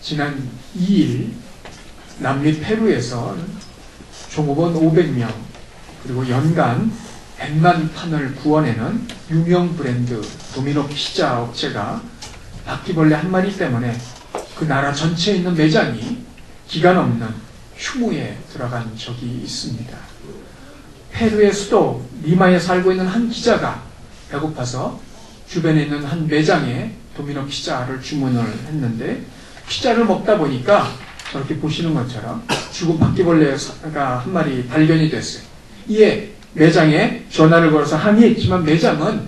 지난 2일 남미 페루에서 종업원 500명 그리고 연간 100만 판을 구워내는 유명 브랜드 도미노 피자 업체가 바퀴벌레 한 마리 때문에 그 나라 전체에 있는 매장이 기간 없는 휴무에 들어간 적이 있습니다. 페루의 수도 리마에 살고 있는 한 기자가 배고파서 주변에 있는 한 매장에 도미노 피자를 주문을 했는데 피자를 먹다 보니까 저렇게 보시는 것처럼 죽은 바퀴벌레가 한 마리 발견이 됐어요. 이에 매장에 전화를 걸어서 항의했지만 매장은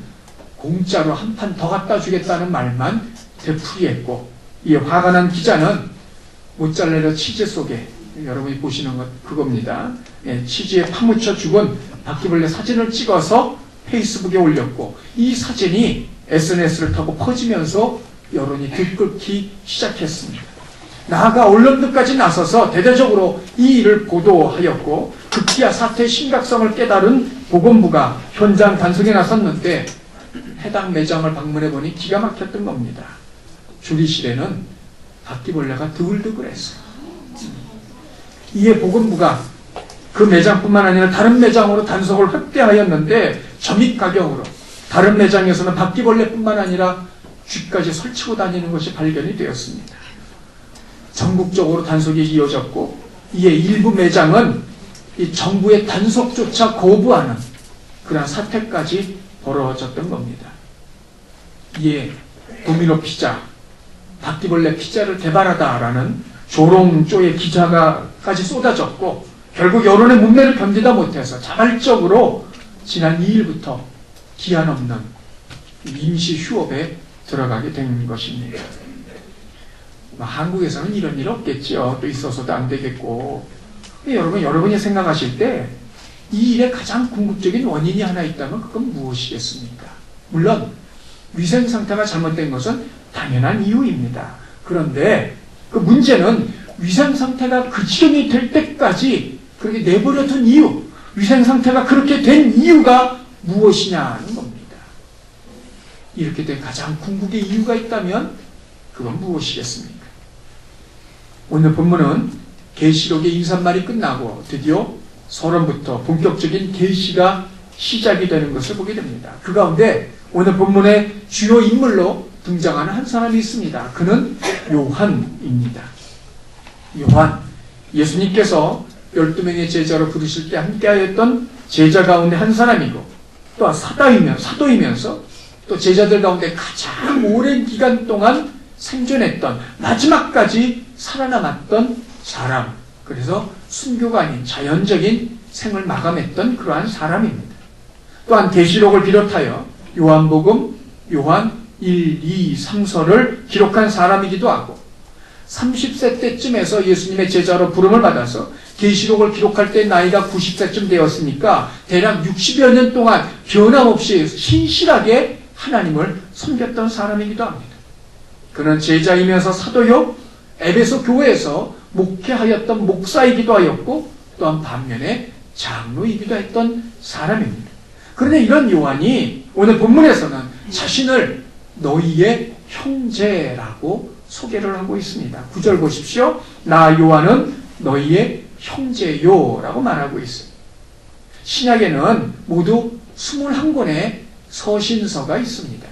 공짜로 한 판 더 갖다 주겠다는 말만 되풀이했고, 이에 화가 난 기자는 모짜렐라 치즈 속에 여러분이 보시는 것 그겁니다. 치즈에 파묻혀 죽은 바퀴벌레 사진을 찍어서 페이스북에 올렸고, 이 사진이 SNS를 타고 퍼지면서 여론이 들끓기 시작했습니다. 나아가 언론들까지 나서서 대대적으로 이 일을 보도하였고, 급기야 사태의 심각성을 깨달은 보건부가 현장 단속에 나섰는데 해당 매장을 방문해보니 기가 막혔던 겁니다. 조리실에는 바퀴벌레가 드글드글했어요. 이에 보건부가 그 매장뿐만 아니라 다른 매장으로 단속을 확대하였는데 점입가경으로 다른 매장에서는 바퀴벌레뿐만 아니라 쥐까지 설치고 다니는 것이 발견이 되었습니다. 전국적으로 단속이 이어졌고, 이에 일부 매장은 이 정부의 단속조차 거부하는 그러한 사태까지 벌어졌던 겁니다. 이에 도미노 피자, 바퀴벌레 피자를 개발하다라는 조롱조의 기사가까지 쏟아졌고, 결국 여론의 문매를 견디다 못해서 자발적으로 지난 2일부터 기한 없는 임시 휴업에 들어가게 된 것입니다. 한국에서는 이런 일 없겠죠. 또 있어서도 안 되겠고. 여러분이 생각하실 때 이 일의 가장 궁극적인 원인이 하나 있다면 그건 무엇이겠습니까? 물론 위생 상태가 잘못된 것은 당연한 이유입니다. 그런데 그 문제는 위생 상태가 그 지경이 될 때까지 그렇게 내버려둔 이유, 위생 상태가 그렇게 된 이유가 무엇이냐는 겁니다. 이렇게 된 가장 궁극의 이유가 있다면 그건 무엇이겠습니까? 오늘 본문은 계시록의 인사말이 끝나고 드디어 서론부터 본격적인 계시가 시작이 되는 것을 보게 됩니다. 그 가운데 오늘 본문의 주요 인물로 등장하는 한 사람이 있습니다. 그는 요한입니다. 요한, 예수님께서 12명의 제자로 부르실 때 함께하였던 제자 가운데 한 사람이고, 또 사도이면서 또 제자들 가운데 가장 오랜 기간 동안 생존했던, 마지막까지 살아남았던 사람, 그래서 순교가 아닌 자연적인 생을 마감했던 그러한 사람입니다. 또한 계시록을 비롯하여 요한복음, 요한 1, 2, 3서를 기록한 사람이기도 하고, 30세 때쯤에서 예수님의 제자로 부름을 받아서 계시록을 기록할 때 나이가 90세쯤 되었으니까 대략 60여 년 동안 변함없이 신실하게 하나님을 섬겼던 사람이기도 합니다. 그는 제자이면서 사도요, 에베소 교회에서 목회하였던 목사이기도 하였고, 또한 반면에 장로이기도 했던 사람입니다. 그런데 이런 요한이 오늘 본문에서는 자신을 너희의 형제라고 소개를 하고 있습니다. 9절 보십시오. 나 요한은 너희의 형제요 라고 말하고 있습니다. 신약에는 모두 21권의 서신서가 있습니다.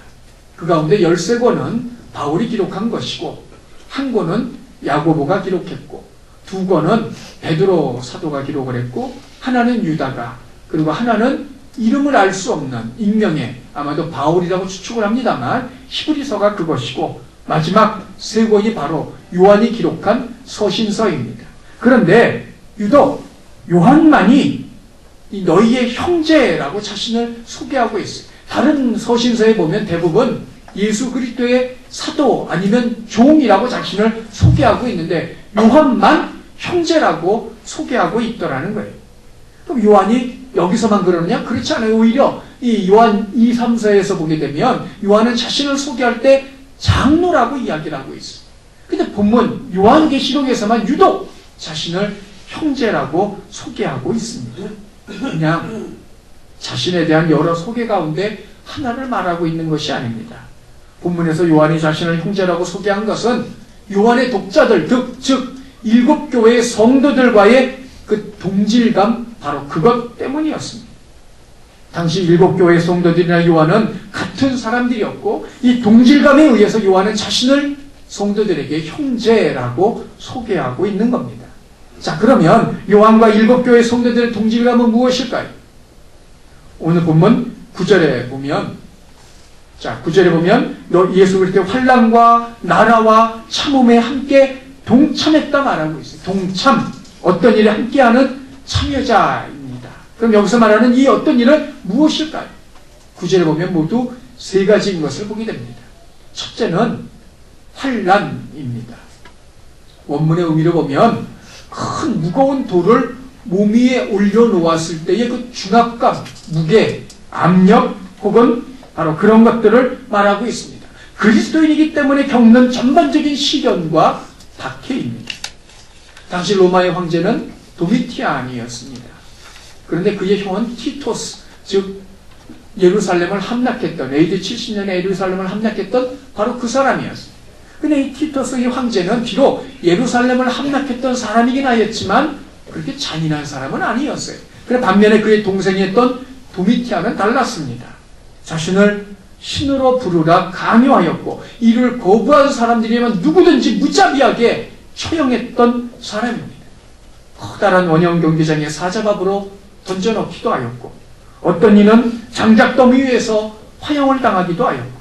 그 가운데 13권은 바울이 기록한 것이고, 한 권은 야고보가 기록했고, 2권은 베드로 사도가 기록을 했고, 하나는 유다가, 그리고 하나는 이름을 알 수 없는 익명의, 아마도 바울이라고 추측을 합니다만 히브리서가 그것이고, 마지막 3권이 바로 요한이 기록한 서신서입니다. 그런데 유독 요한만이 이 너희의 형제라고 자신을 소개하고 있어요. 다른 서신서에 보면 대부분 예수 그리스도의 사도 아니면 종이라고 자신을 소개하고 있는데 요한만 형제라고 소개하고 있더라는 거예요. 그럼 요한이 여기서만 그러느냐? 그렇지 않아요. 오히려 이 요한 2, 3서에서 보게 되면 요한은 자신을 소개할 때 장로라고 이야기를 하고 있어요. 근데 본문 요한계시록에서만 유독 자신을 형제라고 소개하고 있습니다. 그냥 자신에 대한 여러 소개 가운데 하나를 말하고 있는 것이 아닙니다. 본문에서 요한이 자신을 형제라고 소개한 것은 요한의 독자들, 즉 일곱 교회의 성도들과의 그 동질감, 바로 그것 때문이었습니다. 당시 일곱 교회의 성도들이나 요한은 같은 사람들이었고, 이 동질감에 의해서 요한은 자신을 성도들에게 형제라고 소개하고 있는 겁니다. 자, 그러면 요한과 일곱 교회의 성도들의 동질감은 무엇일까요? 오늘 본문 9절에 보면, 자, 9절에 보면 너 예수 그리스도의 환난과 나라와 참음에 함께 동참했다 말하고 있어요. 동참, 어떤 일에 함께하는 참여자입니다. 그럼 여기서 말하는 이 어떤 일은 무엇일까요? 9절에 보면 모두 세 가지인 것을 보게 됩니다. 첫째는 환난입니다. 원문의 의미를 보면 큰 무거운 돌을 몸 위에 올려놓았을 때의 그 중압감, 무게, 압력 혹은 바로 그런 것들을 말하고 있습니다. 그리스도인이기 때문에 겪는 전반적인 시련과 박해입니다. 당시 로마의 황제는 도미티안이었습니다. 그런데 그의 형은 티토스, 즉 예루살렘을 함락했던, AD 70년에 예루살렘을 함락했던 바로 그 사람이었습니다. 근데 이 티토스 이 황제는 비록 예루살렘을 함락했던 사람이긴 하였지만 그렇게 잔인한 사람은 아니었어요. 그래 반면에 그의 동생이었던 도미티안은 달랐습니다. 자신을 신으로 부르라 강요하였고 이를 거부한 사람들이면 누구든지 무자비하게 처형했던 사람입니다. 커다란 원형 경기장에 사자밥으로 던져넣기도 하였고 어떤 이는 장작더미 위에서 화형을 당하기도 하였고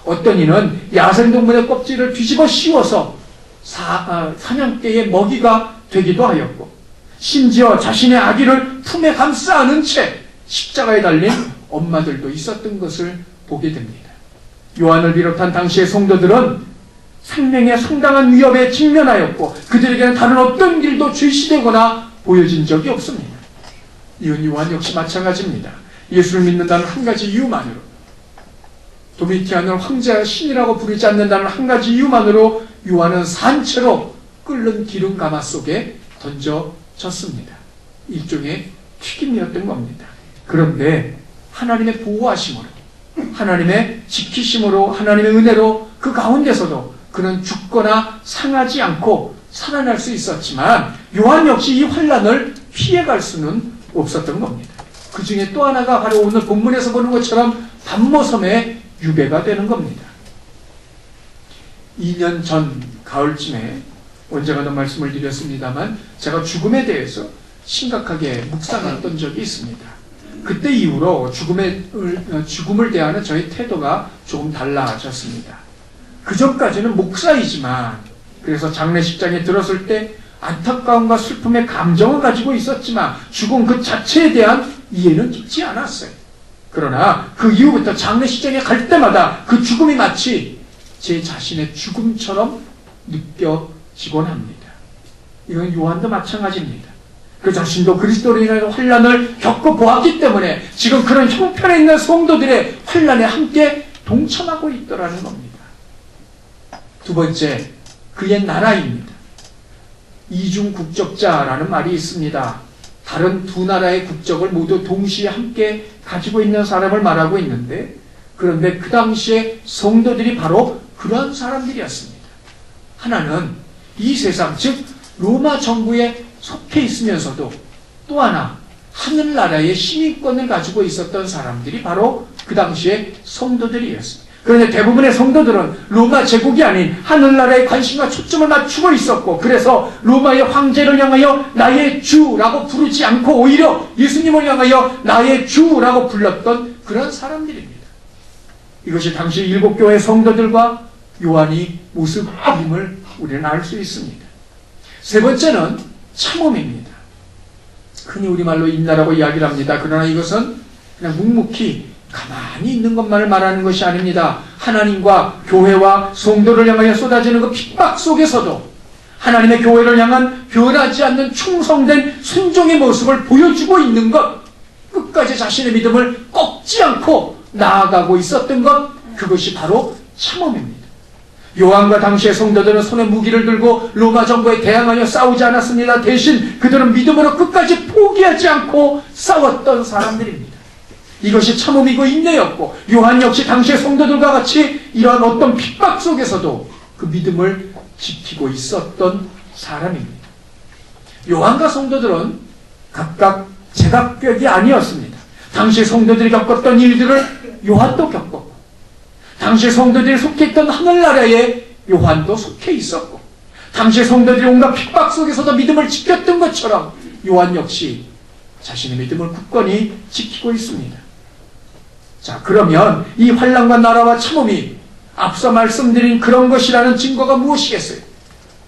어떤 이는 야생동물의 껍질을 뒤집어 씌워서 사냥개의 먹이가 되기도 하였고 심지어 자신의 아기를 품에 감싸 안은 채 십자가에 달린 엄마들도 있었던 것을 보게 됩니다. 요한을 비롯한 당시의 성도들은 생명의 상당한 위협에 직면하였고 그들에게는 다른 어떤 길도 제시되거나 보여진 적이 없습니다. 이건 요한 역시 마찬가지입니다. 예수를 믿는다는 한 가지 이유만으로 도미티안을 황제와 신이라고 부르지 않는다는 한 가지 이유만으로 요한은 산채로 끓는 기름 가마 속에 던져졌습니다. 일종의 튀김이었던 겁니다. 그런데 하나님의 보호하심으로 하나님의 지키심으로 하나님의 은혜로 그 가운데서도 그는 죽거나 상하지 않고 살아날 수 있었지만 요한 역시 이 환난을 피해갈 수는 없었던 겁니다. 그 중에 또 하나가 바로 오늘 본문에서 보는 것처럼 밤모섬의 유배가 되는 겁니다. 2년 전 가을쯤에 언젠가도 말씀을 드렸습니다만 제가 죽음에 대해서 심각하게 묵상했던 적이 있습니다. 그때 이후로 죽음을 대하는 저의 태도가 조금 달라졌습니다. 그 전까지는 목사이지만 그래서 장례식장에 들었을 때 안타까움과 슬픔의 감정을 가지고 있었지만 죽음 그 자체에 대한 이해는 깊지 않았어요. 그러나 그 이후부터 장례식장에 갈 때마다 그 죽음이 마치 제 자신의 죽음처럼 느껴지곤 합니다. 이건 요한도 마찬가지입니다. 그 자신도 그리스도로 인하여 환난을 겪어보았기 때문에 지금 그런 형편에 있는 성도들의 환난에 함께 동참하고 있더라는 겁니다. 두 번째, 그의 나라입니다. 이중 국적자라는 말이 있습니다. 다른 두 나라의 국적을 모두 동시에 함께 가지고 있는 사람을 말하고 있는데 그런데 그 당시에 성도들이 바로 그런 사람들이었습니다. 하나는 이 세상, 즉 로마 정부에 속해 있으면서도 또 하나 하늘나라의 시민권을 가지고 있었던 사람들이 바로 그 당시에 성도들이었습니다. 그런데 대부분의 성도들은 로마 제국이 아닌 하늘나라에 관심과 초점을 맞추고 있었고 그래서 로마의 황제를 향하여 나의 주라고 부르지 않고 오히려 예수님을 향하여 나의 주라고 불렀던 그런 사람들입니다. 이것이 당시 일곱 교회 성도들과 요한이 모습임을 우리는 알 수 있습니다. 세 번째는 참음입니다. 흔히 우리말로 인나라고 이야기를 합니다. 그러나 이것은 그냥 묵묵히 가만히 있는 것만을 말하는 것이 아닙니다. 하나님과 교회와 성도를 향하여 쏟아지는 그 핍박 속에서도 하나님의 교회를 향한 변하지 않는 충성된 순종의 모습을 보여주고 있는 것, 끝까지 자신의 믿음을 꺾지 않고 나아가고 있었던 것, 그것이 바로 참음입니다. 요한과 당시의 성도들은 손에 무기를 들고 로마 정부에 대항하여 싸우지 않았습니다. 대신 그들은 믿음으로 끝까지 포기하지 않고 싸웠던 사람들입니다. 이것이 참음이고 인내였고 요한 역시 당시의 성도들과 같이 이러한 어떤 핍박 속에서도 그 믿음을 지키고 있었던 사람입니다. 요한과 성도들은 각각 제각각이 아니었습니다. 당시 성도들이 겪었던 일들을 요한도 겪었고, 당시 성도들이 속해 있던 하늘나라에 요한도 속해 있었고, 당시 성도들이 온갖 핍박 속에서도 믿음을 지켰던 것처럼 요한 역시 자신의 믿음을 굳건히 지키고 있습니다. 자, 그러면 이 환난과 나라와 참음이 앞서 말씀드린 그런 것이라는 증거가 무엇이겠어요?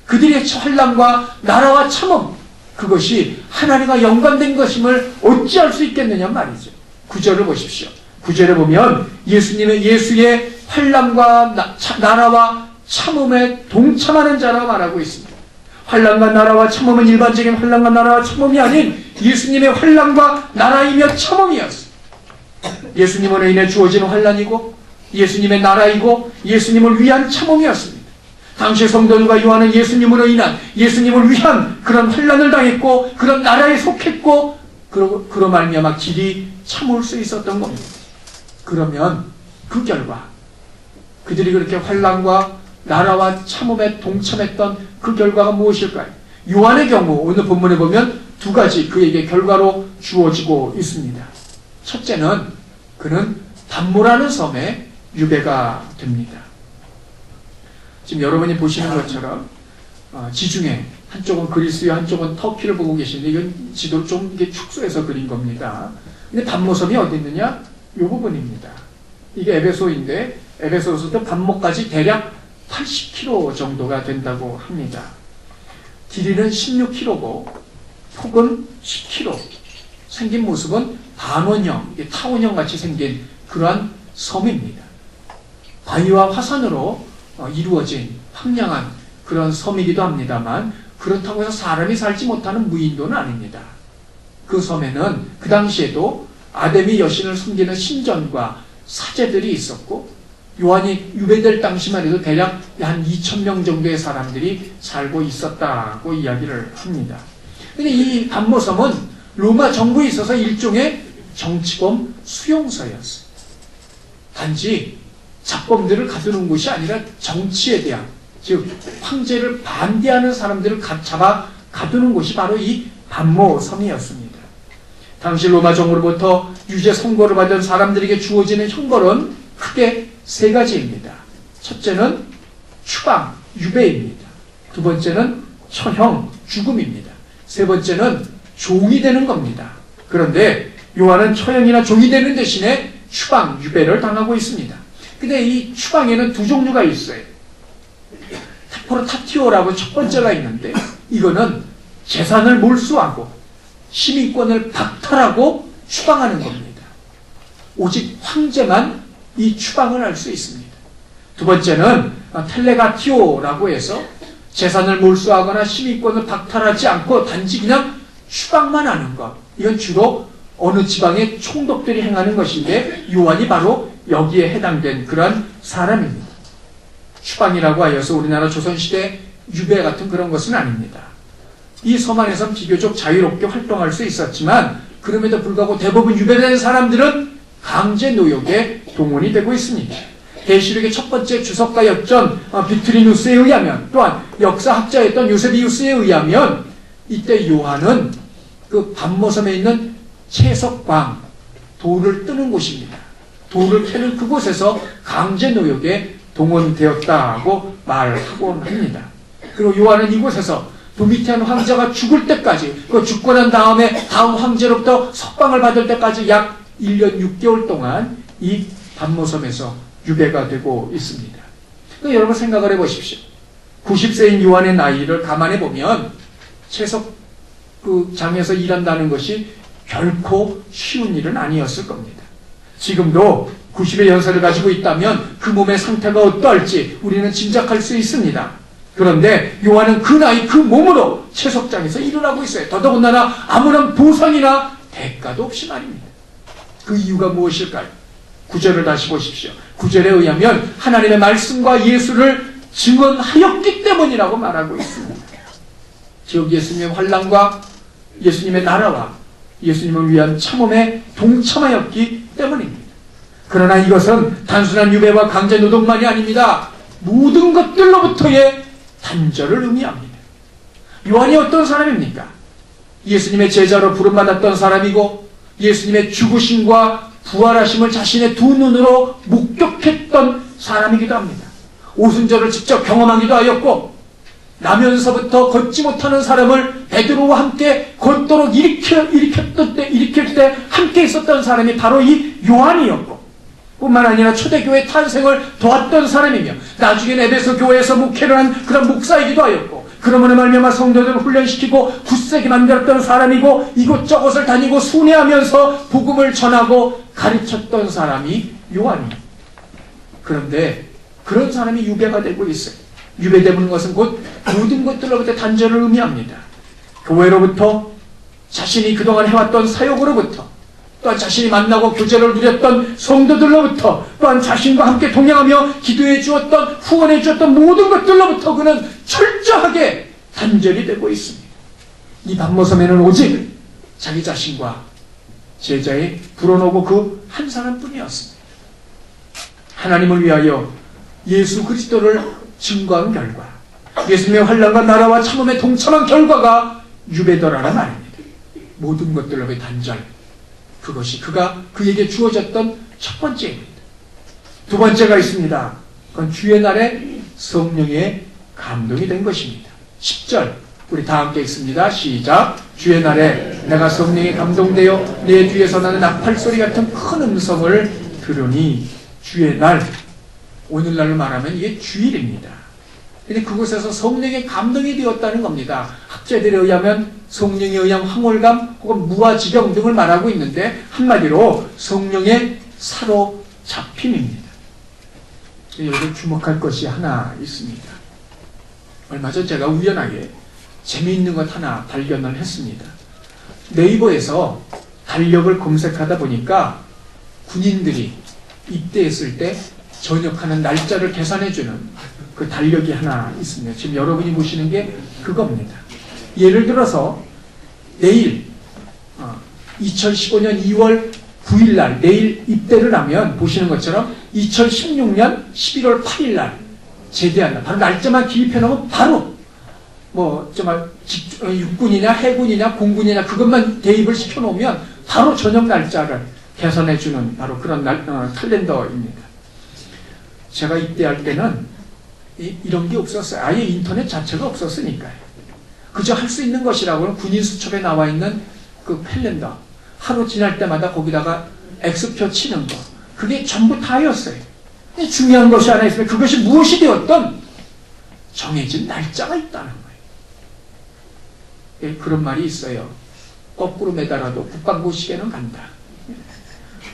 그들의 환난과 나라와 참음, 그것이 하나님과 연관된 것임을 어찌할 수 있겠느냐 말이죠. 9절을 보십시오. 9절에 보면 예수의 환난과 나라와 참음에 동참하는 자라고 말하고 있습니다. 환난과 나라와 참음은 일반적인 환난과 나라와 참음이 아닌 예수님의 환난과 나라이며 참음이었습니다. 예수님으로 인해 주어진 환난이고 예수님의 나라이고 예수님을 위한 참음이었습니다. 당시 성도들과 요한은 예수님으로 인한, 예수님을 위한 그런 환난을 당했고 그런 나라에 속했고 그로 말미암아 길이 참을 수 있었던 겁니다. 그러면 그 결과 그들이 그렇게 환난과 나라와 참음에 동참했던 그 결과가 무엇일까요? 요한의 경우 오늘 본문에 보면 두 가지 그에게 결과로 주어지고 있습니다. 첫째는 그는 담모라는 섬에 유배가 됩니다. 지금 여러분이 보시는 것처럼 지중해 한쪽은 그리스요 한쪽은 터키를 보고 계시는데 이건 지도를 좀 이게 축소해서 그린 겁니다. 근데 담모섬이 어디 있느냐? 이 부분입니다. 이게 에베소인데 에베소로부터 담모까지 대략 80km 정도가 된다고 합니다. 길이는 16km고 폭은 10km. 생긴 모습은 반원형, 타원형 같이 생긴 그러한 섬입니다. 바위와 화산으로 이루어진 황량한 그런 섬이기도 합니다만 그렇다고 해서 사람이 살지 못하는 무인도는 아닙니다. 그 섬에는 그 당시에도 아데미 여신을 섬기는 신전과 사제들이 있었고 요한이 유배될 당시만 해도 대략 한 2,000명 정도의 사람들이 살고 있었다고 이야기를 합니다. 근데 이 담모섬은 로마 정부에 있어서 일종의 정치범 수용소였어요. 단지 잡범들을 가두는 곳이 아니라 정치에 대한, 즉 황제를 반대하는 사람들을 잡아 가두는 곳이 바로 이 담모섬이었습니다. 당시 로마 정부로부터 유죄 선고를 받은 사람들에게 주어지는 형벌은 크게 세 가지입니다. 첫째는 추방, 유배입니다. 두 번째는 처형, 죽음입니다. 세 번째는 종이 되는 겁니다. 그런데 요한은 처형이나 종이 되는 대신에 추방, 유배를 당하고 있습니다. 근데 이 추방에는 두 종류가 있어요. 타티오라고 첫 번째가 있는데 이거는 재산을 몰수하고 시민권을 박탈하고 추방하는 겁니다. 오직 황제만 이 추방을 할 수 있습니다. 두 번째는 텔레가티오라고 해서 재산을 몰수하거나 시민권을 박탈하지 않고 단지 그냥 추방만 하는 것. 이건 주로 어느 지방의 총독들이 행하는 것인데 요한이 바로 여기에 해당된 그런 사람입니다. 추방이라고 하여서 우리나라 조선시대 유배 같은 그런 것은 아닙니다. 이 섬 안에서는 비교적 자유롭게 활동할 수 있었지만 그럼에도 불구하고 대부분 유배된 사람들은 강제 노역에 동원이 되고 있습니다. 계시록의 첫 번째 주석가였던 비트리누스에 의하면 또한 역사학자였던 요세비우스에 의하면 이때 요한은 그 담모섬에 있는 채석광, 돌을 뜨는 곳입니다. 돌을 캐는 그곳에서 강제 노역에 동원되었다고 말하곤 합니다. 그리고 요한은 이곳에서 도미티안 황제가 죽을 때까지, 그 죽고 난 다음에 다음 황제로부터 석방을 받을 때까지 약 1년 6개월 동안 이 담모섬에서 유배가 되고 있습니다. 여러분 생각을 해보십시오. 90세인 요한의 나이를 감안해 보면 채석 그 장에서 일한다는 것이 결코 쉬운 일은 아니었을 겁니다. 지금도 90의 연세를 가지고 있다면 그 몸의 상태가 어떠할지 우리는 짐작할 수 있습니다. 그런데 요한은 그 나이 그 몸으로 채석장에서 일을 하고 있어요. 더더군다나 아무런 보상이나 대가도 없이 말입니다. 그 이유가 무엇일까요? 9절을 다시 보십시오. 9절에 의하면 하나님의 말씀과 예수를 증언하였기 때문이라고 말하고 있습니다. 즉 예수님의 환난과 예수님의 나라와 예수님을 위한 참음에 동참하였기 때문입니다. 그러나 이것은 단순한 유배와 강제 노동만이 아닙니다. 모든 것들로부터의 단절을 의미합니다. 요한이 어떤 사람입니까? 예수님의 제자로 부름받았던 사람이고 예수님의 죽으심과 부활하심을 자신의 두 눈으로 목격했던 사람이기도 합니다. 오순절을 직접 경험하기도 하였고 나면서부터 걷지 못하는 사람을 베드로와 함께 걷도록 일으킬 때 함께 있었던 사람이 바로 이 요한이었고 뿐만 아니라 초대교회 탄생을 도왔던 사람이며 나중에 에베소 교회에서 목회를 한 그런 목사이기도 하였고 그러므로 말미암아 성도들을 훈련시키고 굳세게 만들었던 사람이고 이곳저곳을 다니고 순회하면서 복음을 전하고 가르쳤던 사람이 요한이에요. 그런데 그런 사람이 유배가 되고 있어요. 유배되는 것은 곧 모든 것들로부터 단절을 의미합니다. 교회로부터 자신이 그동안 해왔던 사역으로부터 또한 자신이 만나고 교제를 누렸던 성도들로부터 또한 자신과 함께 동행하며 기도해 주었던 후원해 주었던 모든 것들로부터 그는 철저하게 단절이 되고 있습니다. 이 밤모섬에는 오직 자기 자신과 제자의 불어넣고 그 한 사람뿐이었습니다. 하나님을 위하여 예수 그리스도를 증거한 결과 예수님의 환난과 나라와 참음에 동참한 결과가 유배더라는 말입니다. 모든 것들로의 단절, 그것이 그에게 주어졌던 첫 번째입니다. 두 번째가 있습니다. 그건 주의 날에 성령의 감동이 된 것입니다. 10절 우리 다 함께 읽습니다. 시작. 주의 날에 내가 성령에 감동되어 내 뒤에서 나는 나팔소리 같은 큰 음성을 들으니 주의 날, 오늘날로 말하면 이게 주일입니다. 근데 그곳에서 성령의 감동이 되었다는 겁니다. 학자들에 의하면 성령에 의한 황홀감 혹은 무아지경 등을 말하고 있는데 한마디로 성령의 사로잡힘입니다. 여기 주목할 것이 하나 있습니다. 얼마 전 제가 우연하게 재미있는 것 하나 발견을 했습니다. 네이버에서 달력을 검색하다 보니까 군인들이 입대했을 때 전역하는 날짜를 계산해주는 그 달력이 하나 있습니다. 지금 여러분이 보시는 게 그겁니다. 예를 들어서 내일 2015년 2월 9일 날 내일 입대를 하면 보시는 것처럼 2016년 11월 8일 날 제대한다. 바로 날짜만 기입해 놓으면 바로 정말 육군이냐 해군이냐 공군이냐 그것만 대입을 시켜 놓으면 바로 전역 날짜를 계산해 주는 바로 그런 캘린더입니다. 제가 입대할 때는 이런 게 없었어요. 아예 인터넷 자체가 없었으니까요. 그저 할 수 있는 것이라고는 군인 수첩에 나와 있는 그 캘린더 하루 지날 때마다 거기다가 X표 치는 거 그게 전부 다였어요. 중요한 것이 하나 있으면 그것이 무엇이 되었던 정해진 날짜가 있다는 거예요. 그런 말이 있어요. 거꾸로 매달아도 국방부 시계는 간다.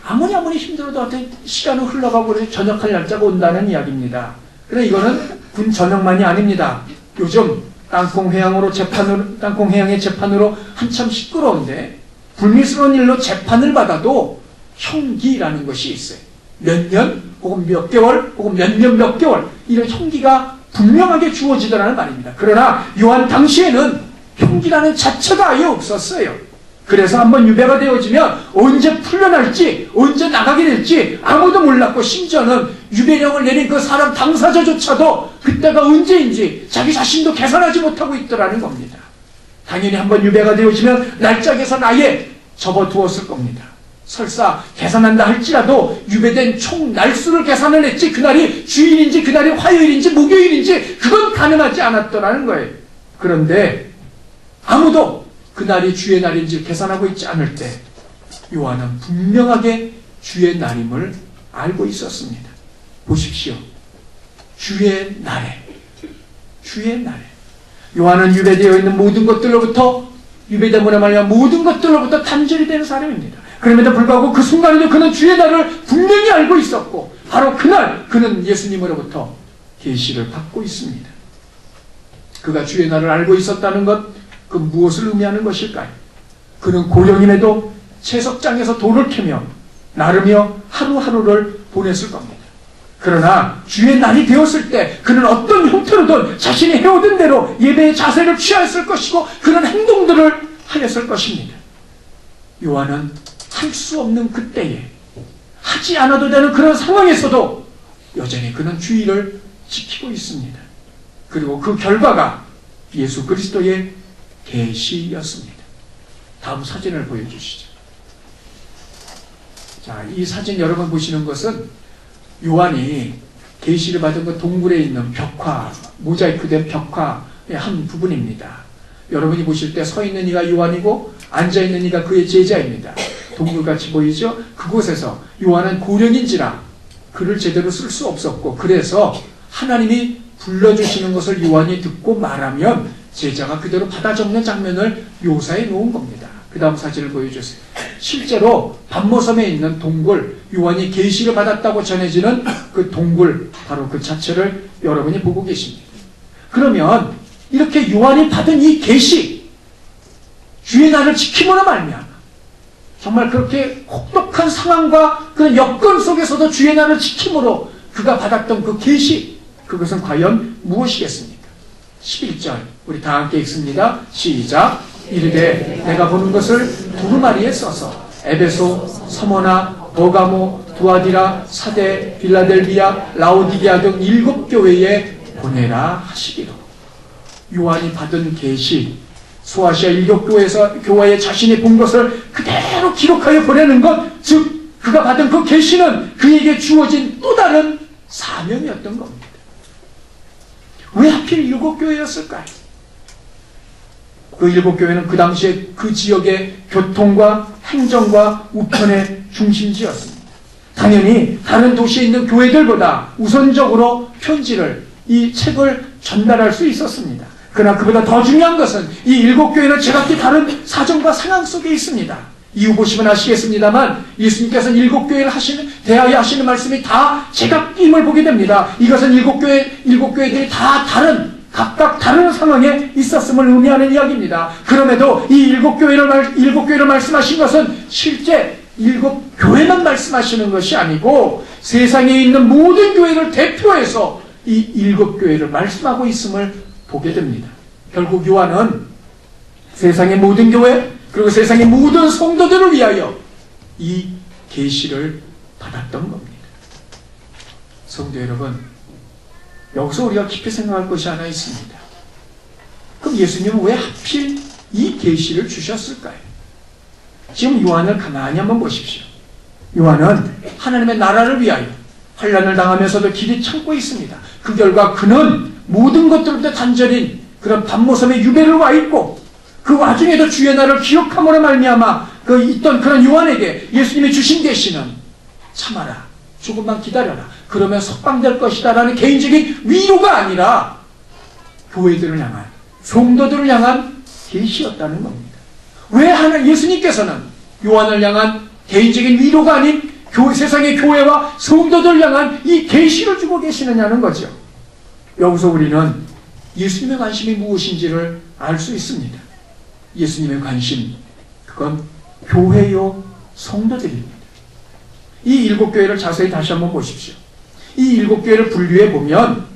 아무리 힘들어도 어떻게 시간은 흘러가고 그래서 전역할 날짜가 온다는 이야기입니다. 그런데 이거는 군 전역만이 아닙니다. 요즘 땅콩해양의 재판으로 한참 시끄러운데 불미스러운 일로 재판을 받아도 형기라는 것이 있어요. 몇 년 혹은 몇 개월 혹은 몇 년 몇 개월 이런 형기가 분명하게 주어지더라는 말입니다. 그러나 요한 당시에는 형기라는 자체가 아예 없었어요. 그래서 한번 유배가 되어지면 언제 풀려날지 언제 나가게 될지 아무도 몰랐고 심지어는 유배령을 내린 그 사람 당사자조차도 그때가 언제인지 자기 자신도 계산하지 못하고 있더라는 겁니다. 당연히 한번 유배가 되어지면 날짜 계산 아예 접어두었을 겁니다. 설사 계산한다 할지라도 유배된 총 날수를 계산을 했지 그날이 주일인지 그날이 화요일인지 목요일인지 그건 가능하지 않았더라는 거예요. 그런데 아무도 그날이 주의 날인지 계산하고 있지 않을 때 요한은 분명하게 주의 날임을 알고 있었습니다. 보십시오. 주의 날에 요한은 유배되어 있는 모든 것들로부터 유배됨으로 말미암아 모든 것들로부터 단절이 되는 사람입니다. 그럼에도 불구하고 그 순간에도 그는 주의 날을 분명히 알고 있었고 바로 그날 그는 예수님으로부터 계시를 받고 있습니다. 그가 주의 날을 알고 있었다는 것 그 무엇을 의미하는 것일까요? 그는 고령임에도 채석장에서 돌을 캐며 나르며 하루하루를 보냈을 겁니다. 그러나 주의 날이 되었을 때 그는 어떤 형태로든 자신이 해오던 대로 예배의 자세를 취하였을 것이고 그런 행동들을 하였을 것입니다. 요한은 할 수 없는 그때에 하지 않아도 되는 그런 상황에서도 여전히 그는 주일을 지키고 있습니다. 그리고 그 결과가 예수 그리스도의 계시였습니다. 다음 사진을 보여주시죠. 자, 이 사진 여러분 보시는 것은 요한이 계시를 받은 그 동굴에 있는 벽화, 모자이크된 벽화의 한 부분입니다. 여러분이 보실 때 서 있는 이가 요한이고 앉아 있는 이가 그의 제자입니다. 동굴같이 보이죠? 그곳에서 요한은 고령인지라 글을 제대로 쓸 수 없었고, 그래서 하나님이 불러주시는 것을 요한이 듣고 말하면 제자가 그대로 받아 적는 장면을 묘사해 놓은 겁니다. 그 다음 사진을 보여주세요. 실제로 반모섬에 있는 동굴, 요한이 계시를 받았다고 전해지는 그 동굴, 바로 그 자체를 여러분이 보고 계십니다. 그러면 이렇게 요한이 받은 이 계시, 주의 날을 지킴으로 말미암아 정말 그렇게 혹독한 상황과 그 여건 속에서도 주의 날을 지킴으로 그가 받았던 그 계시, 그것은 과연 무엇이겠습니까? 11절 우리 다 함께 읽습니다. 시작. 이르되 내가 보는 것을 두루마리에 써서 에베소, 서머나, 버가모, 두아디라, 사데, 빌라델비아, 라오디게아 등 7교회에 보내라 하시기로. 요한이 받은 계시, 소아시아 7교회에서 교회에 자신이 본 것을 그대로 기록하여 보내는 것, 즉 그가 받은 그 계시는 그에게 주어진 또 다른 사명이었던 겁니다. 왜 하필 7교회였을까요? 그 7교회는 그 당시에 그 지역의 교통과 행정과 우편의 중심지였습니다. 당연히 다른 도시에 있는 교회들보다 우선적으로 편지를, 이 책을 전달할 수 있었습니다. 그러나 그보다 더 중요한 것은 이 7교회는 제각기 다른 사정과 상황 속에 있습니다. 이유 보시면 아시겠습니다만 예수님께서는 7교회를 대하여 하시는 말씀이 다 제각기임을 보게 됩니다. 이것은 7교회들이 다 각각 다른 상황에 있었음을 의미하는 이야기입니다. 그럼에도 이 7교회를 말씀하신 것은 실제 7교회만 말씀하시는 것이 아니고 세상에 있는 모든 교회를 대표해서 이 7교회를 말씀하고 있음을 보게 됩니다. 결국 요한은 세상의 모든 교회 그리고 세상의 모든 성도들을 위하여 이 계시를 받았던 겁니다. 성도 여러분, 여기서 우리가 깊이 생각할 것이 하나 있습니다. 그럼 예수님은 왜 하필 이 계시를 주셨을까요? 지금 요한을 가만히 한번 보십시오. 요한은 하나님의 나라를 위하여 환난을 당하면서도 길이 참고 있습니다. 그 결과 그는 모든 것들부터 단절인 그런 반모섬에 유배를 와 있고, 그 와중에도 주의 날을 기억함으로 말미암아 있던 그런 요한에게 예수님이 주신 계시는 참아라, 조금만 기다려라, 그러면 석방될 것이다 라는 개인적인 위로가 아니라 교회들을 향한, 성도들을 향한 계시였다는 겁니다. 왜 예수님께서는 요한을 향한 개인적인 위로가 아닌 세상의 교회와 성도들을 향한 이 계시를 주고 계시느냐는 거죠. 여기서 우리는 예수님의 관심이 무엇인지를 알 수 있습니다. 예수님의 관심, 그건 교회요 성도들입니다. 이 7교회를 자세히 다시 한번 보십시오. 이 7교회를 분류해 보면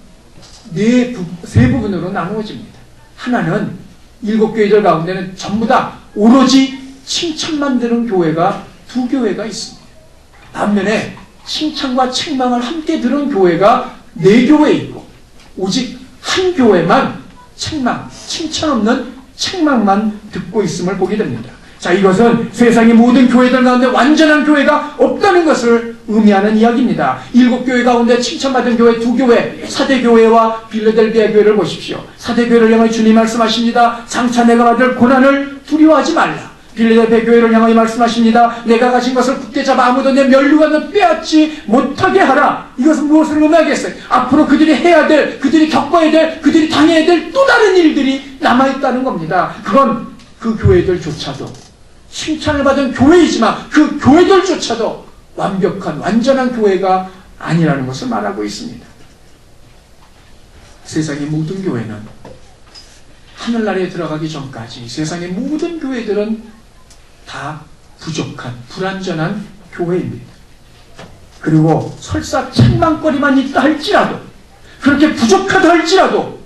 세 부분으로 나누어집니다. 하나는 7교회들 가운데는 전부 다 오로지 칭찬만 들은 교회가 2교회가 있습니다. 반면에 칭찬과 책망을 함께 들은 교회가 4교회 있고, 오직 한 교회만 칭찬 없는 책망만 듣고 있음을 보게 됩니다. 자, 이것은 세상의 모든 교회들 가운데 완전한 교회가 없다는 것을 의미하는 이야기입니다. 7교회 가운데 칭찬받은 교회 2교회, 사대교회와 빌라델비아 교회를 보십시오. 사대교회를 향해 주님 말씀하십니다. 장차 내가 받을 고난을 두려워하지 말라. 빌라델비아 교회를 향하여 말씀하십니다. 내가 가진 것을 굳게 잡아 아무도 내 면류관을 빼앗지 못하게 하라. 이것은 무엇을 의미하겠어요? 앞으로 그들이 해야 될, 그들이 겪어야 될, 그들이 당해야 될 또 다른 일들이 남아있다는 겁니다. 그건 그 교회들조차도 칭찬을 받은 교회이지만 그 교회들조차도 완벽한, 완전한 교회가 아니라는 것을 말하고 있습니다. 세상의 모든 교회는 하늘나라에 들어가기 전까지 세상의 모든 교회들은 다 부족한, 불완전한 교회입니다. 그리고 설사 책망거리만 있다 할지라도, 그렇게 부족하다 할지라도,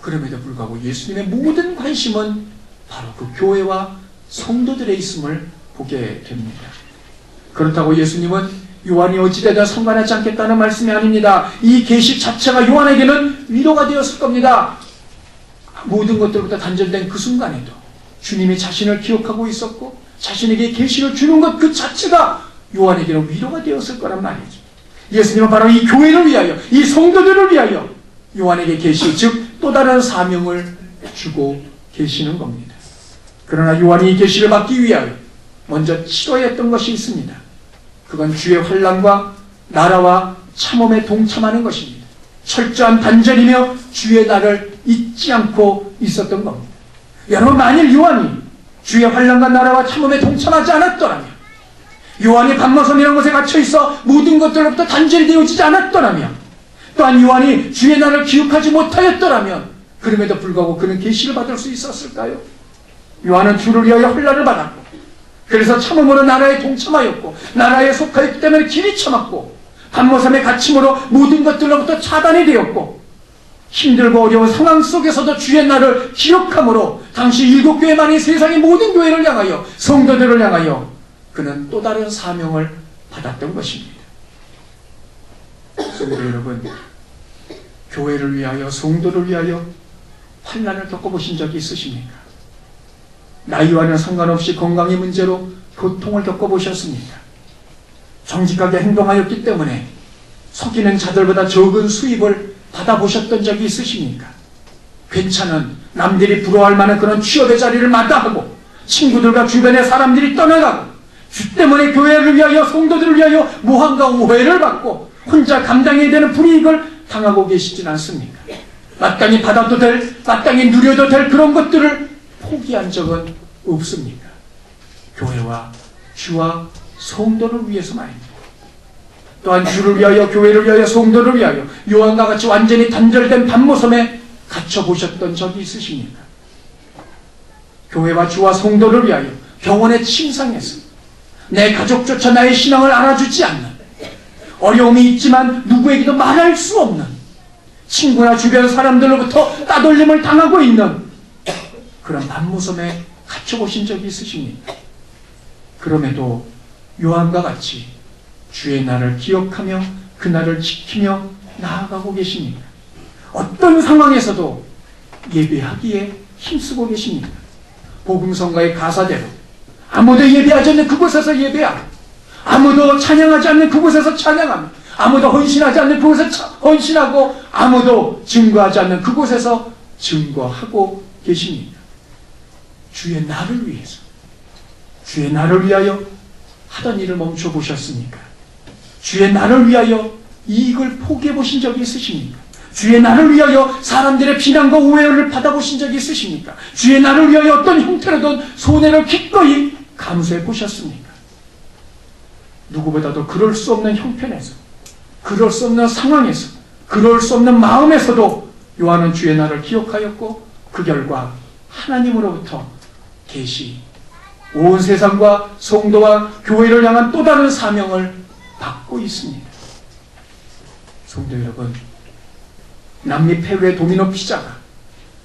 그럼에도 불구하고 예수님의 모든 관심은 바로 그 교회와 성도들에 있음을 보게 됩니다. 그렇다고 예수님은 요한이 어찌되든 상관하지 않겠다는 말씀이 아닙니다. 이 계시 자체가 요한에게는 위로가 되었을 겁니다. 모든 것들보다 단절된 그 순간에도 주님이 자신을 기억하고 있었고 자신에게 계시를 주는 것 그 자체가 요한에게는 위로가 되었을 거란 말이죠. 예수님은 바로 이 교회를 위하여, 이 성도들을 위하여 요한에게 계시, 즉 또 다른 사명을 주고 계시는 겁니다. 그러나 요한이 이 계시를 받기 위하여 먼저 치러야 했던 것이 있습니다. 그건 주의 환난과 나라와 참음에 동참하는 것입니다. 철저한 단절이며 주의 날을 잊지 않고 있었던 겁니다. 여러분, 만일 요한이 주의 환난과 나라와 참음에 동참하지 않았더라면, 요한이 반모섬이라는 곳에 갇혀있어 모든 것들로부터 단절이 되어지지 않았더라면, 또한 요한이 주의 날을 기억하지 못하였더라면 그럼에도 불구하고 그는 계시를 받을 수 있었을까요? 요한은 주를 위하여 환난을 받았고, 그래서 참음으로 나라에 동참하였고, 나라에 속하였기 때문에 길이 참았고, 반모섬의 갇힘으로 모든 것들로부터 차단이 되었고, 힘들고 어려운 상황 속에서도 주의 날을 기억함으로 당시 7교회만이 세상의 모든 교회를 향하여, 성도들을 향하여 그는 또 다른 사명을 받았던 것입니다. 성도 여러분, 교회를 위하여, 성도를 위하여 환난을 겪어보신 적이 있으십니까? 나이와는 상관없이 건강의 문제로 고통을 겪어보셨습니까? 정직하게 행동하였기 때문에 속이는 자들보다 적은 수입을 받아보셨던 적이 있으십니까? 괜찮은, 남들이 부러워할 만한 그런 취업의 자리를 마다하고 친구들과 주변의 사람들이 떠나가고 주 때문에 교회를 위하여, 성도들을 위하여 모함과 오해를 받고 혼자 감당해야 되는 불이익을 당하고 계시진 않습니까? 마땅히 받아도 될, 마땅히 누려도 될 그런 것들을 포기한 적은 없습니까? 교회와 주와 성도를 위해서 말입니다. 또한 주를 위하여, 교회를 위하여, 성도를 위하여 요한과 같이 완전히 단절된 반모섬에 갇혀보셨던 적이 있으십니까? 교회와 주와 성도를 위하여 병원에 침상해서 내 가족조차 나의 신앙을 알아주지 않는, 어려움이 있지만 누구에게도 말할 수 없는, 친구나 주변 사람들로부터 따돌림을 당하고 있는 그런 반모섬에 갇혀보신 적이 있으십니까? 그럼에도 요한과 같이 주의 날을 기억하며 그 날을 지키며 나아가고 계십니까? 어떤 상황에서도 예배하기에 힘쓰고 계십니까? 복음성가의 가사대로 아무도 예배하지 않는 그곳에서 예배하고, 아무도 찬양하지 않는 그곳에서 찬양하며, 아무도 헌신하지 않는 그곳에서 헌신하고, 아무도 증거하지 않는 그곳에서 증거하고 계십니다. 주의 날을 위해서, 주의 날을 위하여 하던 일을 멈춰보셨습니까? 주의 날을 위하여 이익을 포기해보신 적이 있으십니까? 주의 날을 위하여 사람들의 비난과 오해를 받아보신 적이 있으십니까? 주의 날을 위하여 어떤 형태로든 손해를 기꺼이 감수해 보셨습니까? 누구보다도 그럴 수 없는 형편에서, 그럴 수 없는 상황에서, 그럴 수 없는 마음에서도 요한은 주의 날을 기억하였고, 그 결과 하나님으로부터 계시, 온 세상과 성도와 교회를 향한 또 다른 사명을 받고 있습니다. 성도 여러분, 남미 페루의 도미노 피자가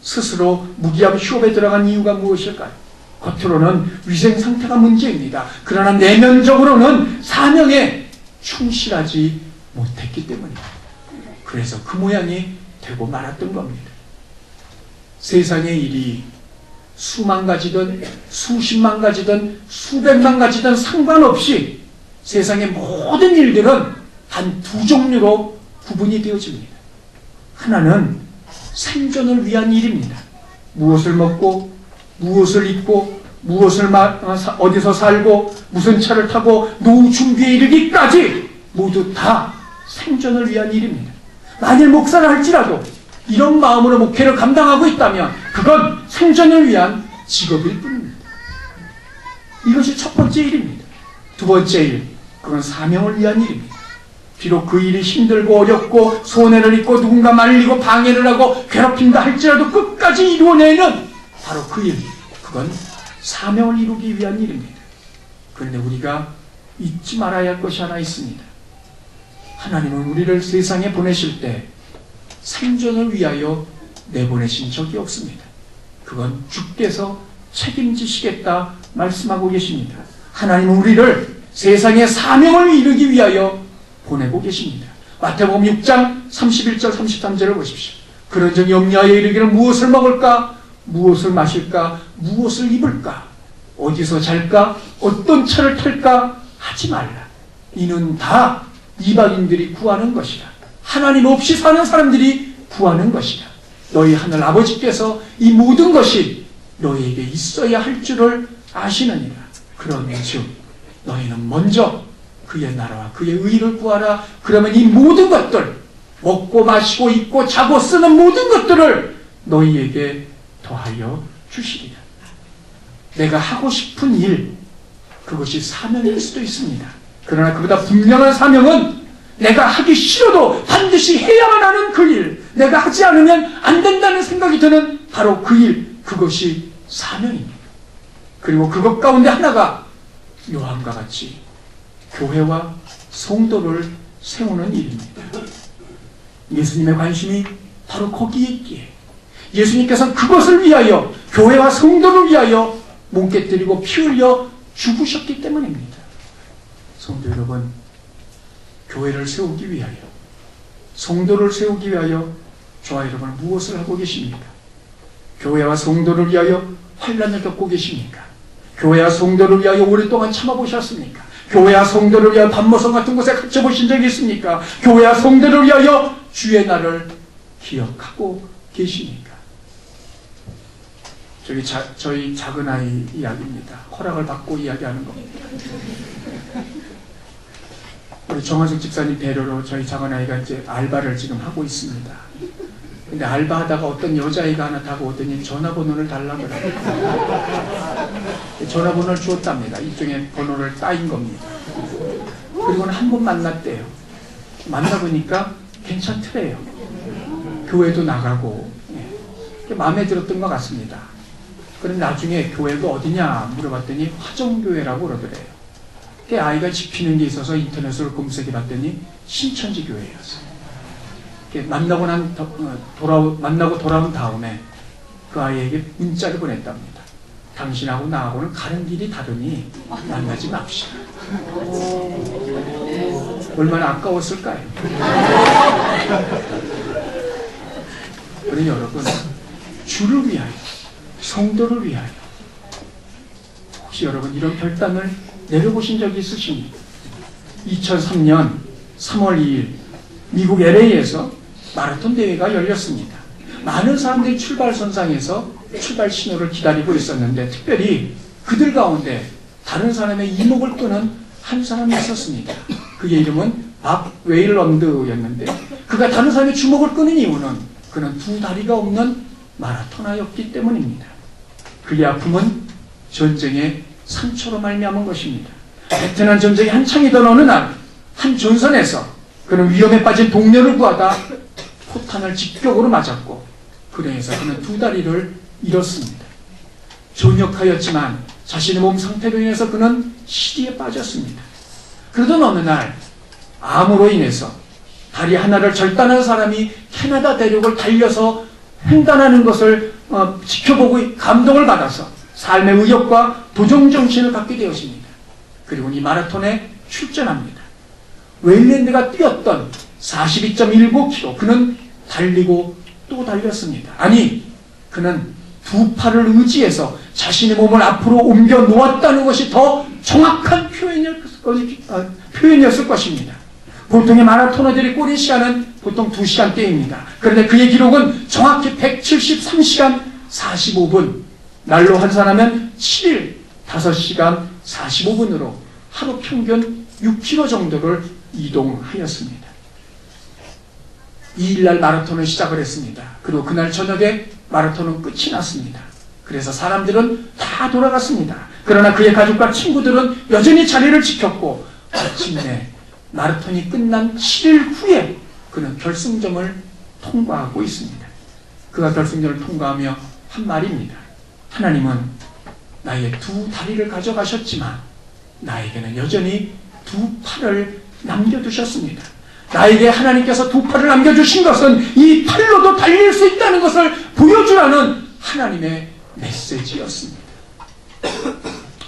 스스로 무기한 휴업에 들어간 이유가 무엇일까요? 겉으로는 위생 상태가 문제입니다. 그러나 내면적으로는 사명에 충실하지 못했기 때문입니다. 그래서 그 모양이 되고 말았던 겁니다. 세상의 일이 수만 가지든 수십만 가지든 수백만 가지든 상관없이 세상의 모든 일들은 단 두 종류로 구분이 되어집니다. 하나는 생존을 위한 일입니다. 무엇을 먹고, 무엇을 입고, 무엇을 어디서 살고, 무슨 차를 타고 노후 준비에 이르기까지 모두 다 생존을 위한 일입니다. 만일 목사를 할지라도 이런 마음으로 목회를 감당하고 있다면 그건 생존을 위한 직업일 뿐입니다. 이것이 첫 번째 일입니다. 두 번째 일, 그건 사명을 위한 일입니다. 비록 그 일이 힘들고 어렵고 손해를 입고 누군가 말리고 방해를 하고 괴롭힌다 할지라도 끝까지 이루어내는 바로 그 일, 그건 사명을 이루기 위한 일입니다. 그런데 우리가 잊지 말아야 할 것이 하나 있습니다. 하나님은 우리를 세상에 보내실 때 생존을 위하여 내보내신 적이 없습니다. 그건 주께서 책임지시겠다 말씀하고 계십니다. 하나님은 우리를 세상의 사명을 이루기 위하여 보내고 계십니다. 마태복음 6장 31절 33절을 보십시오. 그런즉 염려하여 이르기를 무엇을 먹을까? 무엇을 마실까? 무엇을 입을까? 어디서 잘까? 어떤 차를 탈까? 하지 말라. 이는 다 이방인들이 구하는 것이라. 하나님 없이 사는 사람들이 구하는 것이라. 너희 하늘 아버지께서 이 모든 것이 너희에게 있어야 할 줄을 아시느니라. 그런즉 너희는 먼저 그의 나라와 그의 의를 구하라. 그러면 이 모든 것들, 먹고 마시고 입고 자고 쓰는 모든 것들을 너희에게 더하여 주시리라. 내가 하고 싶은 일, 그것이 사명일 수도 있습니다. 그러나 그보다 분명한 사명은 내가 하기 싫어도 반드시 해야만 하는 그 일, 내가 하지 않으면 안 된다는 생각이 드는 바로 그 일, 그것이 사명입니다. 그리고 그것 가운데 하나가 요한과 같이 교회와 성도를 세우는 일입니다. 예수님의 관심이 바로 거기에 있기에 예수님께서는 그것을 위하여, 교회와 성도를 위하여 몸께 드리고 피 흘려 죽으셨기 때문입니다. 성도 여러분, 교회를 세우기 위하여, 성도를 세우기 위하여 저와 여러분은 무엇을 하고 계십니까? 교회와 성도를 위하여 환난을 겪고 계십니까? 교회와 성도를 위하여 오랫동안 참아보셨습니까? 교회와 성도를 위하여 밤모성 같은 곳에 갇혀보신 적이 있습니까? 교회와 성도를 위하여 주의 날을 기억하고 계십니까? 저희 작은 아이 이야기입니다. 허락을 받고 이야기하는 겁니다. 우리 정한석 집사님 배려로 저희 작은 아이가 이제 알바를 지금 하고 있습니다. 근데 알바하다가 어떤 여자아이가 하나 다가오더니 전화번호를 달라고 그래요. 전화번호를 주었답니다. 일종의 번호를 따인 겁니다. 그리고는 한 번 만났대요. 만나보니까 괜찮더래요. 교회도 나가고 마음에 들었던 것 같습니다. 그럼 나중에 교회가 어디냐 물어봤더니 화정교회라고 그러더래요. 아이가 집히는 게 있어서 인터넷으로 검색해 봤더니 신천지 교회였어요. 만나고 돌아온 다음에 그 아이에게 문자를 보냈답니다. 당신하고 나하고는 가는 길이 다르니 만나지 맙시다. 얼마나 아까웠을까요? 그러니 여러분, 주를 위하여, 성도를 위하여, 혹시 여러분 이런 결단을 내려보신 적이 있으십니까? 2003년 3월 2일 미국 LA에서 마라톤 대회가 열렸습니다. 많은 사람들이 출발선상에서 출발 신호를 기다리고 있었는데 특별히 그들 가운데 다른 사람의 이목을 끄는 한 사람이 있었습니다. 그의 이름은 밥 웨일런드였는데 그가 다른 사람의 주목을 끄는 이유는 그는 두 다리가 없는 마라토너였기 때문입니다. 그의 아픔은 전쟁의 상처로 말미암은 것입니다. 베트남 전쟁이 한창이던 어느 날 한 전선에서 그는 위험에 빠진 동료를 구하다 포탄을 직격으로 맞았고 그래서 그는 두 다리를 잃었습니다. 전역하였지만 자신의 몸 상태로 인해서 그는 시리에 빠졌습니다. 그러던 어느 날 암으로 인해서 다리 하나를 절단한 사람이 캐나다 대륙을 달려서 횡단하는 것을 지켜보고 감동을 받아서 삶의 의욕과 도전정신을 갖게 되었습니다. 그리고 이 마라톤에 출전합니다. 웨일랜드가 뛰었던 42.19km 그는 달리고 또 달렸습니다. 아니, 그는 두 팔을 의지해서 자신의 몸을 앞으로 옮겨 놓았다는 것이 더 정확한 표현이었을 것입니다. 보통의 마라토너들이 꼬린 시간은 보통 2시간대입니다. 그런데 그의 기록은 정확히 173시간 45분, 날로 환산하면 7일 5시간 45분으로 하루 평균 6km 정도를 이동하였습니다. 2일날 마라톤을 시작을 했습니다. 그리고 그날 저녁에 마라톤은 끝이 났습니다. 그래서 사람들은 다 돌아갔습니다. 그러나 그의 가족과 친구들은 여전히 자리를 지켰고 마침내 마라톤이 끝난 7일 후에 그는 결승점을 통과하고 있습니다. 그가 결승점을 통과하며 한 말입니다. 하나님은 나의 두 다리를 가져가셨지만 나에게는 여전히 두 팔을 남겨두셨습니다. 나에게 하나님께서 두 팔을 남겨주신 것은 이 팔로도 달릴 수 있다는 것을 보여주라는 하나님의 메시지였습니다.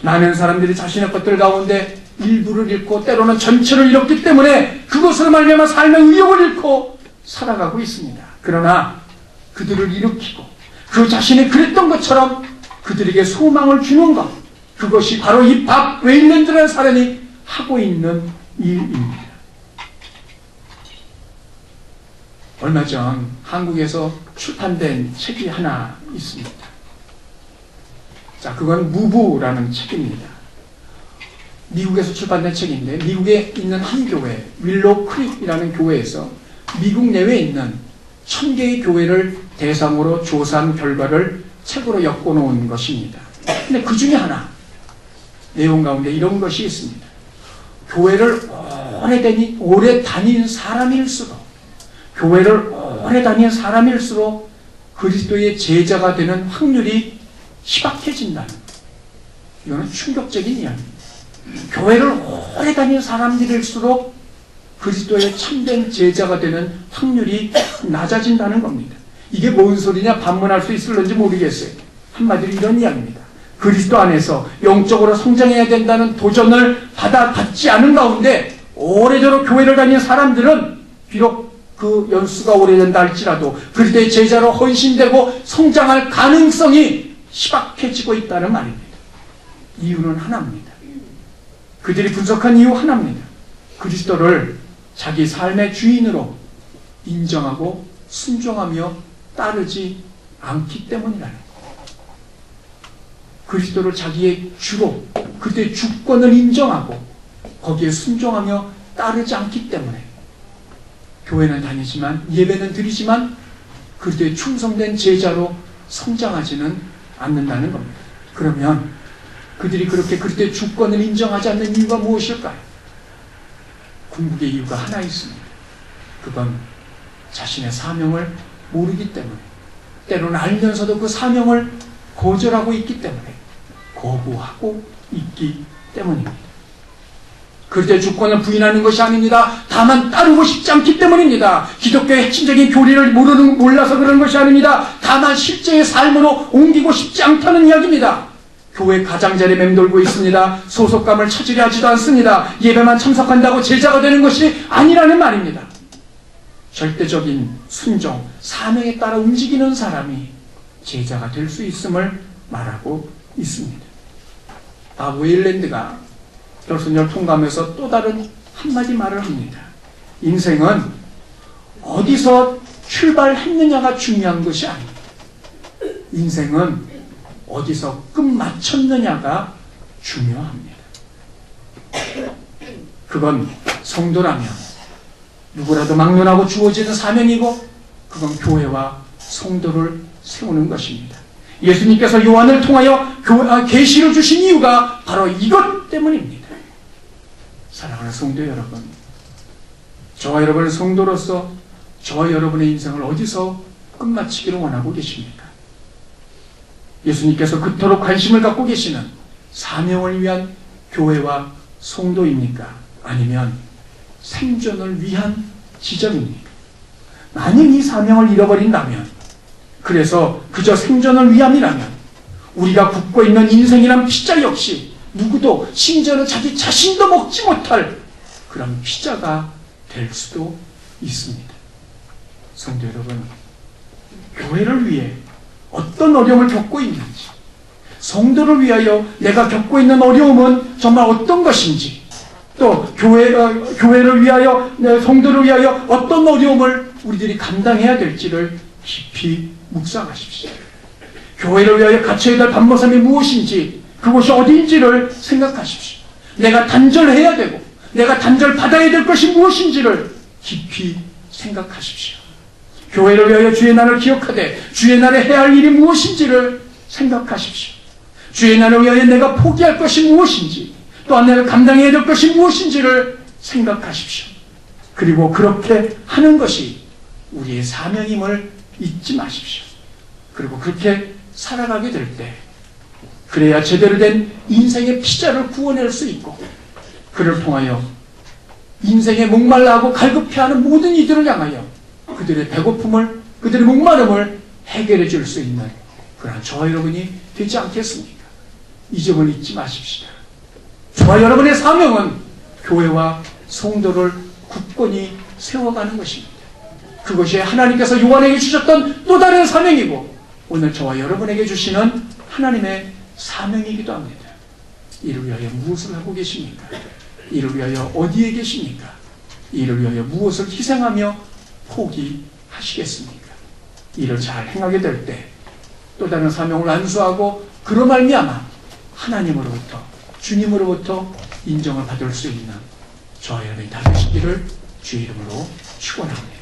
많은 사람들이 자신의 것들 가운데 일부를 잃고 때로는 전체를 잃었기 때문에 그것으로 말미암아 삶의 의욕을 잃고 살아가고 있습니다. 그러나 그들을 일으키고 그 자신이 그랬던 것처럼 그들에게 소망을 주는 것, 그것이 바로 이 밥 웨일랜드라는 사람이 하고 있는 일입니다. 얼마 전 한국에서 출판된 책이 하나 있습니다. 자, 그건 무브라는 책입니다. 미국에서 출판된 책인데, 미국에 있는 한 교회, 윌로우 크릭이라는 교회에서 미국 내외에 있는 1000개의 교회를 대상으로 조사한 결과를 책으로 엮어놓은 것입니다. 근데 그 중에 하나, 내용 가운데 이런 것이 있습니다. 교회를 오래 다닌 사람일수록, 교회를 오래 다닌 사람일수록 그리스도의 제자가 되는 확률이 희박해진다는, 이거는 충격적인 이야기입니다. 교회를 오래 다닌 사람들일수록 그리스도의 참된 제자가 되는 확률이 낮아진다는 겁니다. 이게 뭔 소리냐 반문할 수 있을런지 모르겠어요. 한마디로 이런 이야기입니다. 그리스도 안에서 영적으로 성장해야 된다는 도전을 받지 않은 가운데 오래도록 교회를 다닌 사람들은 비록 그 연수가 오래된다 할지라도 그리스도의 제자로 헌신되고 성장할 가능성이 희박해지고 있다는 말입니다. 이유는 하나입니다. 그들이 분석한 이유 하나입니다. 그리스도를 자기 삶의 주인으로 인정하고 순종하며 따르지 않기 때문이라는 거예요. 그리스도를 자기의 주로, 그들의 주권을 인정하고 거기에 순종하며 따르지 않기 때문에 교회는 다니지만, 예배는 드리지만 그리스도의 충성된 제자로 성장하지는 않는다는 겁니다. 그러면 그들이 그렇게 그리스도의 주권을 인정하지 않는 이유가 무엇일까요? 궁극의 이유가 하나 있습니다. 그건 자신의 사명을 모르기 때문에, 때로는 알면서도 그 사명을 거절하고 있기 때문에, 거부하고 있기 때문입니다. 그리스도의 주권을 부인하는 것이 아닙니다. 다만 따르고 싶지 않기 때문입니다. 기독교의 핵심적인 교리를 몰라서 그런 것이 아닙니다. 다만 실제의 삶으로 옮기고 싶지 않다는 이야기입니다. 교회 가장자리에 맴돌고 있습니다. 소속감을 찾으려 하지도 않습니다. 예배만 참석한다고 제자가 되는 것이 아니라는 말입니다. 절대적인 순종, 사명에 따라 움직이는 사람이 제자가 될 수 있음을 말하고 있습니다. 밥 웨일랜드가 결선을 통과하면서 또 다른 한마디 말을 합니다. 인생은 어디서 출발했느냐가 중요한 것이 아닙니다. 인생은 어디서 끝 마쳤느냐가 중요합니다. 그건 성도라면 누구라도 막론하고 주어지는 사명이고, 그건 교회와 성도를 세우는 것입니다. 예수님께서 요한을 통하여 계시를 주신 이유가 바로 이것 때문입니다. 사랑하는 성도 여러분, 저와 여러분은 성도로서 저와 여러분의 인생을 어디서 끝마치기를 원하고 계십니까? 예수님께서 그토록 관심을 갖고 계시는 사명을 위한 교회와 성도입니까? 아니면 생존을 위한 지점입니까? 만약 이 사명을 잃어버린다면, 그래서 그저 생존을 위함이라면 우리가 굽고 있는 인생이란 피자 역시 누구도, 심지어는 자기 자신도 먹지 못할 그런 피자가 될 수도 있습니다. 성도 여러분, 교회를 위해 어떤 어려움을 겪고 있는지, 성도를 위하여 내가 겪고 있는 어려움은 정말 어떤 것인지, 또 교회를 위하여, 성도를 위하여 어떤 어려움을 우리들이 감당해야 될지를 깊이 묵상하십시오. 교회를 위하여 갖춰야 될 반모섬이 무엇인지, 그곳이 어디인지를 생각하십시오. 내가 단절해야 되고 내가 단절받아야 될 것이 무엇인지를 깊이 생각하십시오. 교회를 위하여 주의 날을 기억하되 주의 날에 해야 할 일이 무엇인지를 생각하십시오. 주의 날을 위하여 내가 포기할 것이 무엇인지, 또한 내가 감당해야 될 것이 무엇인지를 생각하십시오. 그리고 그렇게 하는 것이 우리의 사명임을 잊지 마십시오. 그리고 그렇게 살아가게 될 때, 그래야 제대로 된 인생의 피자를 구워낼 수 있고, 그를 통하여 인생에 목말라하고 갈급해하는 모든 이들을 향하여 그들의 배고픔을, 그들의 목마름을 해결해 줄 수 있는 그런 저와 여러분이 되지 않겠습니까? 이 점을 잊지 마십시다. 저와 여러분의 사명은 교회와 성도를 굳건히 세워가는 것입니다. 그것이 하나님께서 요한에게 주셨던 또 다른 사명이고 오늘 저와 여러분에게 주시는 하나님의 사명이기도 합니다. 이를 위하여 무엇을 하고 계십니까? 이를 위하여 어디에 계십니까? 이를 위하여 무엇을 희생하며 포기하시겠습니까? 이를 잘 행하게 될 때 또 다른 사명을 안수하고 그로 말미암아 하나님으로부터 주님으로부터 인정을 받을 수 있는 저와 여러분이 다 되시기를 주의 이름으로 축원합니다.